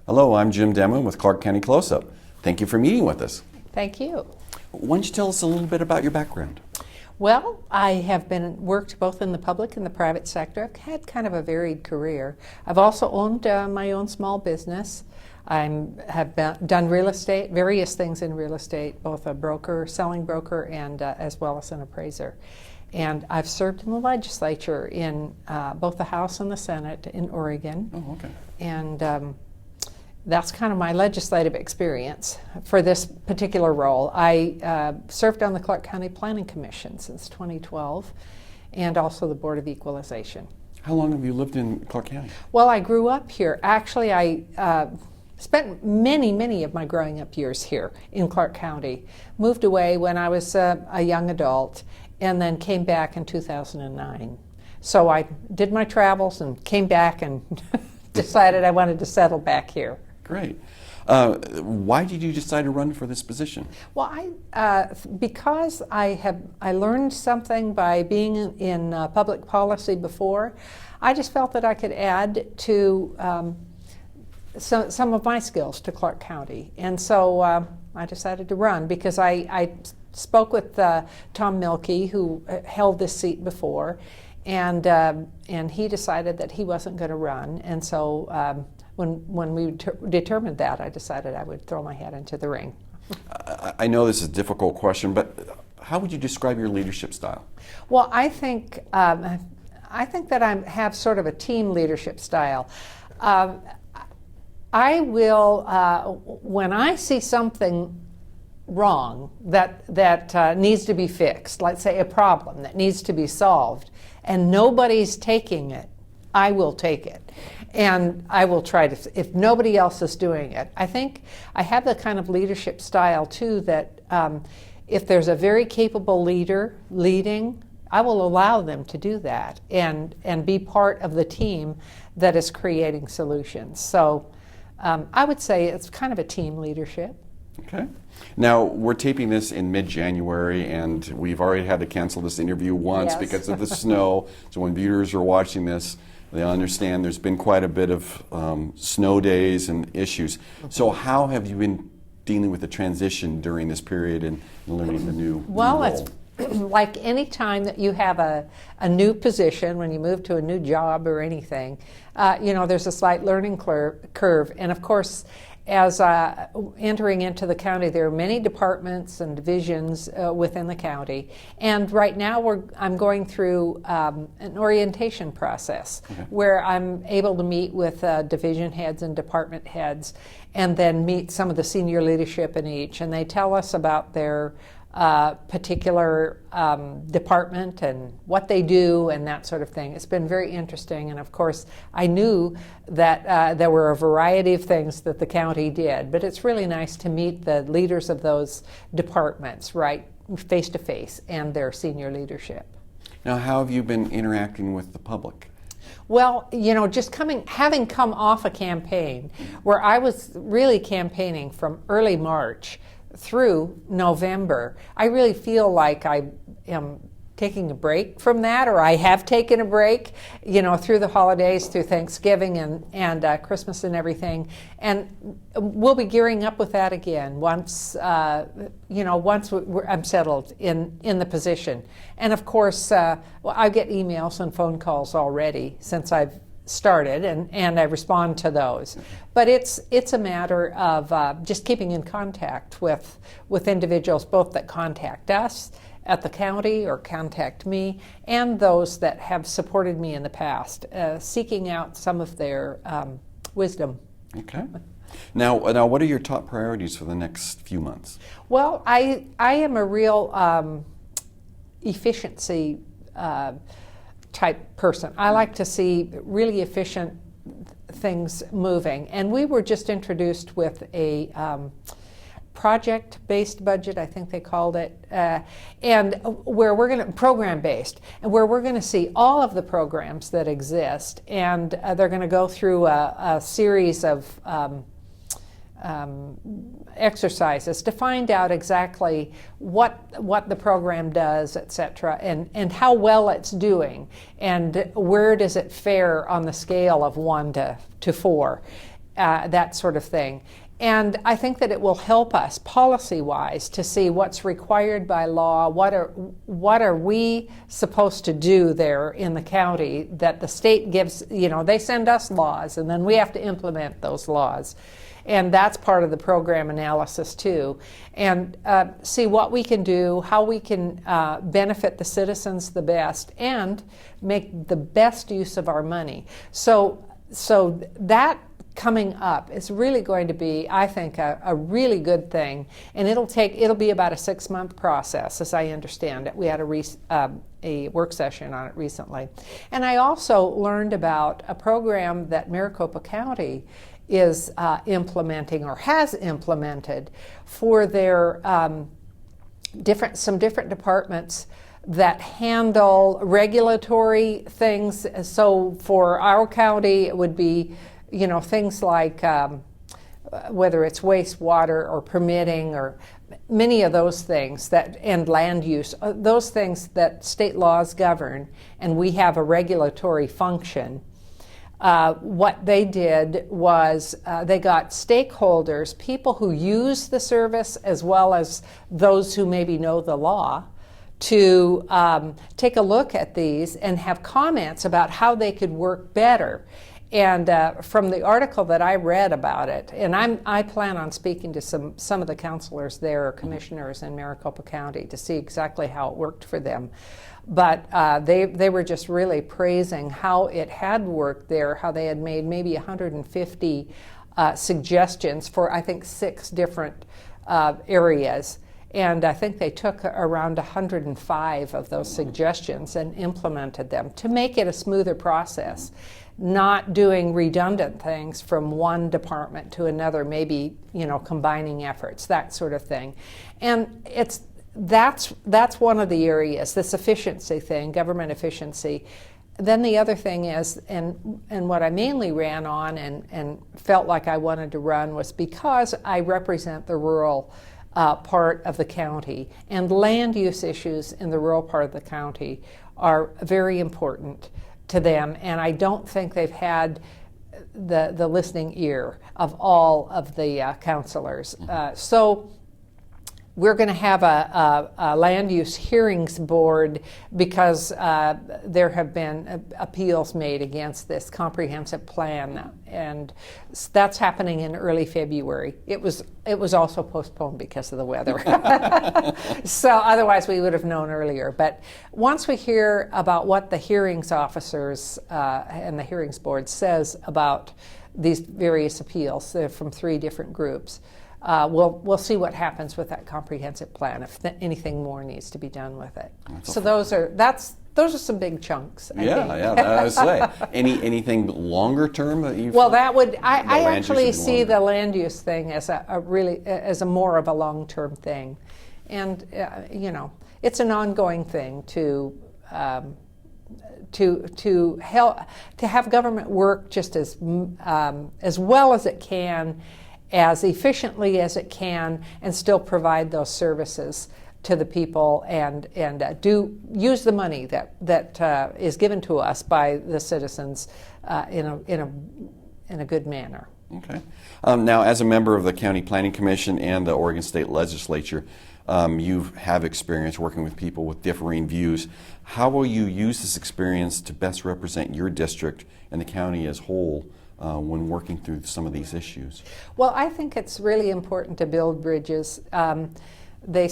Hello, I'm Jim Demon with Clark County Close-Up. Thank you for meeting with us. Thank you. Why don't you tell us a little bit about your background? Well, I have worked both in the public and the private sector. I've had kind of a varied career. I've also owned my own small business. I have done real estate, various things in real estate, both a broker, selling broker, and as well as an appraiser. And I've served in the legislature in both the House and the Senate in Oregon. Oh, okay. And that's kind of my legislative experience for this particular role. I served on the Clark County Planning Commission since 2012 and also the Board of Equalization. How long have you lived in Clark County? Well, I grew up here. Actually, I spent many of my growing up years here in Clark County. Moved away when I was a young adult and then came back in 2009. So I did my travels and came back and decided I wanted to settle back here. Great. Why did you decide to run for this position? Well, because I learned something by being in public policy before. I just felt that I could add to some of my skills to Clark County, and so I decided to run because I spoke with Tom Milkey, who held this seat before, and he decided that he wasn't going to run, and so. When we determined that, I decided I would throw my hat into the ring. I know this is a difficult question, but how would you describe your leadership style? Well, I think that I have sort of a team leadership style. I will, when I see something wrong that needs to be fixed, let's say a problem that needs to be solved, and nobody's taking it, I will take it. And I will try to, if nobody else is doing it. I think I have the kind of leadership style too that if there's a very capable leader leading, I will allow them to do that and be part of the team that is creating solutions. So I would say it's kind of a team leadership. Okay. Now, we're taping this in mid-January, and we've already had to cancel this interview once because of the snow. So when viewers are watching this, they understand there's been quite a bit of snow days and issues. So how have you been dealing with the transition during this period and learning the new role? It's like any time that you have a new position, when you move to a new job or anything, there's a slight learning curve. And of course, as entering into the county, there are many departments and divisions within the county. And right now I'm going through an orientation process where I'm able to meet with division heads and department heads and then meet some of the senior leadership in each. And they tell us about their particular department and what they do and that sort of thing. It's been very interesting, and of course I knew that there were a variety of things that the county did, but it's really nice to meet the leaders of those departments right face to face and their senior leadership. Now, how have you been interacting with the public? Well, just having come off a campaign where I was really campaigning from early March through November, I really feel like I am taking a break from that, or I have taken a break, through the holidays, through Thanksgiving and Christmas and everything. And we'll be gearing up with that again once I'm settled in the position. And of course, I get emails and phone calls already since I've started, and I respond to those. But it's a matter of just keeping in contact with individuals, both that contact us at the county or contact me, and those that have supported me in the past, seeking out some of their wisdom. Okay. Now, what are your top priorities for the next few months? Well, I am a real efficiency type person. I like to see really efficient things moving. And we were just introduced with a project-based budget, I think they called it, and where we're going to, program-based, and where we're going to see all of the programs that exist, and they're going to go through a series of exercises to find out exactly what the program does, et cetera, and how well it's doing, and where does it fare on the scale of 1 to 4. that sort of thing. And I think that it will help us policy-wise to see what's required by law, what are we supposed to do there in the county that the state gives, they send us laws and then we have to implement those laws. And that's part of the program analysis too. And see what we can do, how we can benefit the citizens the best and make the best use of our money. So that coming up is really going to be, I think, a really good thing, and it'll be about a 6-month process, as I understand it. We had a work session on it recently, and I also learned about a program that Maricopa County is implementing or has implemented for their some different departments that handle regulatory things. So for our county, it would be things like whether it's wastewater or permitting or many of those things and land use, those things that state laws govern, and we have a regulatory function. What they did was they got stakeholders, people who use the service as well as those who maybe know the law, to take a look at these and have comments about how they could work better. And from the article that I read about it, and I plan on speaking to some of the councilors there, or commissioners in Maricopa County, to see exactly how it worked for them. But they were just really praising how it had worked there, how they had made maybe 150 suggestions for, I think, 6 different areas. And I think they took around 105 of those suggestions and implemented them to make it a smoother process, not doing redundant things from one department to another, maybe combining efforts, that sort of thing. And that's one of the areas, this efficiency thing, government efficiency. Then the other thing is, and what I mainly ran on and felt like I wanted to run, was because I represent the rural part of the county, and land use issues in the rural part of the county are very important to them, and I don't think they've had the listening ear of all of the councilors. So we're going to have a land use hearings board because there have been appeals made against this comprehensive plan, and that's happening in early February. It was also postponed because of the weather. So otherwise we would have known earlier. But once we hear about what the hearings officers and the hearings board says about these various appeals, they're from 3 different groups, we'll see what happens with that comprehensive plan, if anything more needs to be done with it. So those are some big chunks. I think. I was say anything longer term that you. Well, that would I actually see the land use thing as a more of a long-term thing, and it's an ongoing thing to help to have government work just as well as it can, as efficiently as it can, and still provide those services to the people and do use the money that is given to us by the citizens in a good manner. Okay. Now, as a member of the County Planning Commission and the Oregon State Legislature, you have experience working with people with differing views. How will you use this experience to best represent your district and the county as whole when working through some of these issues? Well, I think it's really important to build bridges. The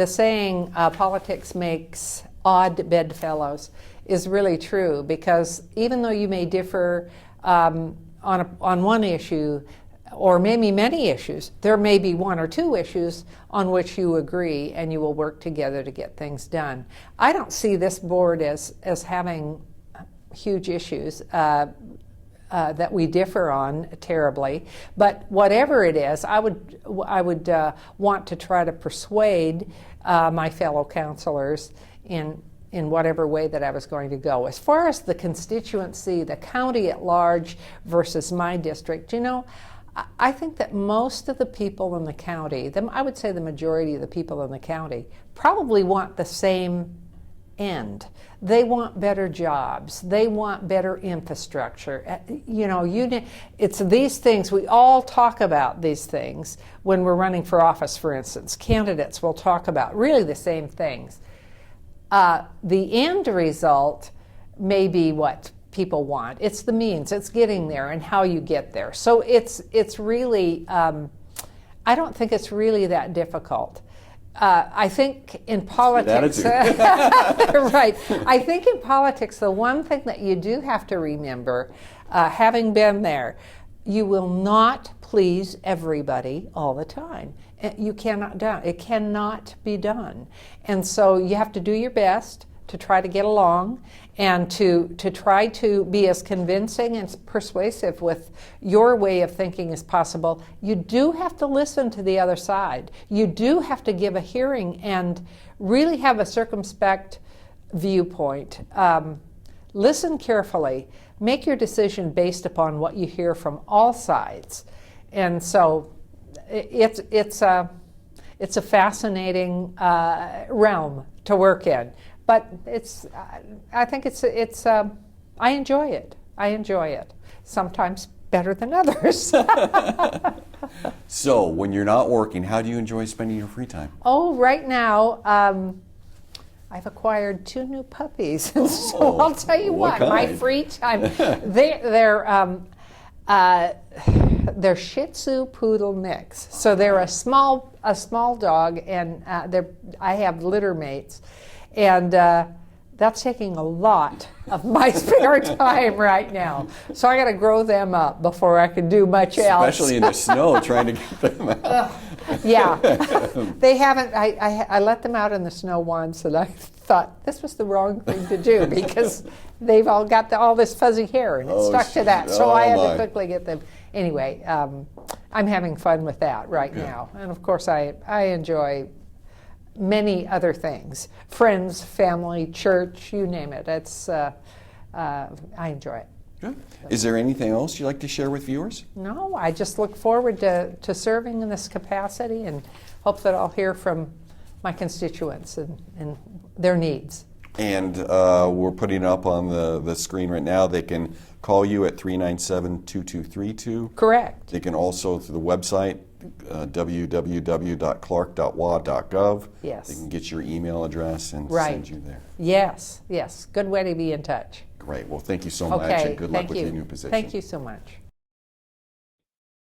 saying politics makes odd bedfellows is really true, because even though you may differ on one issue, or maybe many issues, there may be 1 or 2 issues on which you agree, and you will work together to get things done. I don't see this board as having huge issues that we differ on terribly, but whatever it is, I would want to try to persuade my fellow councilors in whatever way that I was going to go. As far as the constituency, the county at large versus my district, I think that most of the people in the county, I would say the majority of the people in the county, probably want the same end. They want better jobs. They want better infrastructure. You know, it's these things. We all talk about these things when we're running for office, for instance. Candidates will talk about really the same things. The end result may be what people want. It's the means. It's getting there and how you get there. So it's really, I don't think it's really that difficult. I think in politics, right, I think in politics, the one thing that you do have to remember, having been there, you will not please everybody all the time. You cannot do it. It cannot be done. And so you have to do your best to try to get along and to try to be as convincing and persuasive with your way of thinking as possible. You do have to listen to the other side. You do have to give a hearing and really have a circumspect viewpoint. Listen carefully. Make your decision based upon what you hear from all sides. And so it's a fascinating realm to work in. But I think I enjoy it. I enjoy it. Sometimes better than others. So, when you're not working, how do you enjoy spending your free time? Oh, right now, I've acquired 2 new puppies. So I'll tell you what, my free time, they're Shih Tzu Poodle mix. So they're a small dog, and I have litter mates. And that's taking a lot of my spare time right now. So I got to grow them up before I can do much else. Especially in the snow, trying to get them out. Yeah. They haven't, I let them out in the snow once, and I thought this was the wrong thing to do because they've all got all this fuzzy hair, and it's stuck to that. So I had to quickly get them. Anyway, I'm having fun with that right now. And of course, I enjoy many other things, friends, family, church, you name it. I enjoy it. Good. Is there anything else you'd like to share with viewers? No, I just look forward to serving in this capacity and hope that I'll hear from my constituents and their needs. And we're putting up on the screen right now. They can call you at 397-2232. Correct. They can also, through the website, www.clark.wa.gov. Yes. They can get your email address and send you there. Yes. Good way to be in touch. Great. Well, thank you so much, and good luck with your new position. Thank you so much.